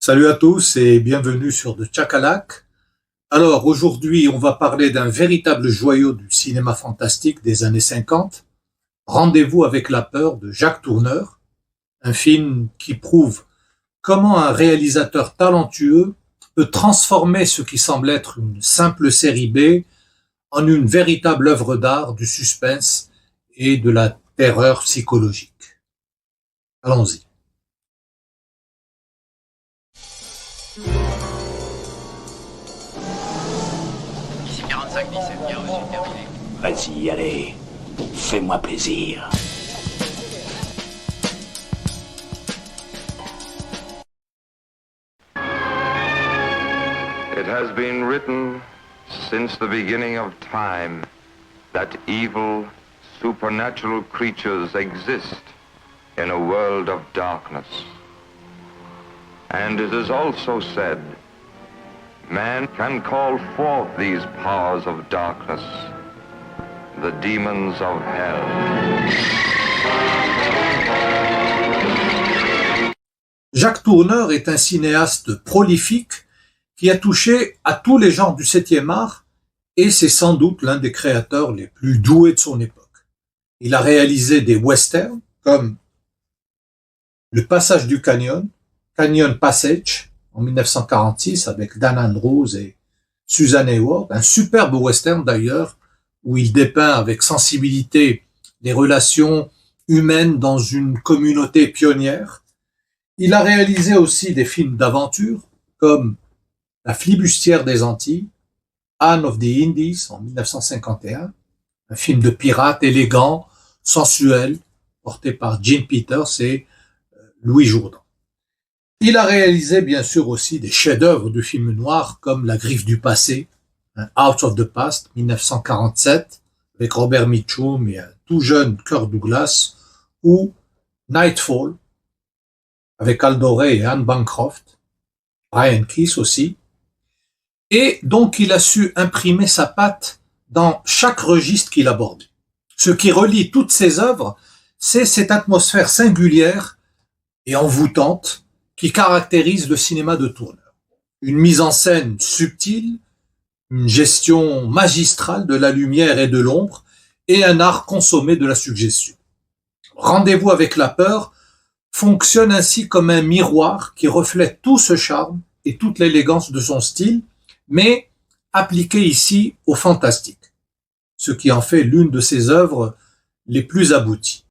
Salut à tous et bienvenue sur The Chakalak. Alors aujourd'hui, on va parler d'un véritable joyau du cinéma fantastique des années 50, Rendez-vous avec la peur de Jacques Tourneur, un film qui prouve comment un réalisateur talentueux peut transformer ce qui semble être une simple série B en une véritable œuvre d'art du suspense et de la terreur psychologique. Allons-y. Ici 45-17, bien reçu, terminé. Vas-y, allez, fais-moi plaisir. It has been written since the beginning of time that evil, supernatural creatures exist in a world of darkness. And it is also said, man can call forth these powers of darkness, the demons of hell. Jacques Tourneur est un cinéaste prolifique qui a touché à tous les genres du 7e art et c'est sans doute l'un des créateurs les plus doués de son époque. Il a réalisé des westerns comme Le Passage du Canyon, Canyon Passage en 1946 avec Dan Andrews et Susan Hayward, un superbe western d'ailleurs où il dépeint avec sensibilité les relations humaines dans une communauté pionnière. Il a réalisé aussi des films d'aventure comme La flibustière des Antilles, Anne of the Indies en 1951, un film de pirate élégant, sensuel, porté par Gene Peters et Louis Jourdan. Il a réalisé bien sûr aussi des chefs-d'œuvre du film noir comme La Griffe du passé, Out of the Past, 1947, avec Robert Mitchum et un tout jeune Kirk Douglas, ou Nightfall, avec Al Doré et Anne Bancroft, Brian Keith aussi. Et donc il a su imprimer sa patte dans chaque registre qu'il abordait. Ce qui relie toutes ses œuvres, c'est cette atmosphère singulière et envoûtante qui caractérise le cinéma de Tourneur. Une mise en scène subtile, une gestion magistrale de la lumière et de l'ombre, et un art consommé de la suggestion. Rendez-vous avec la peur fonctionne ainsi comme un miroir qui reflète tout ce charme et toute l'élégance de son style, mais appliqué ici au fantastique, ce qui en fait l'une de ses œuvres les plus abouties.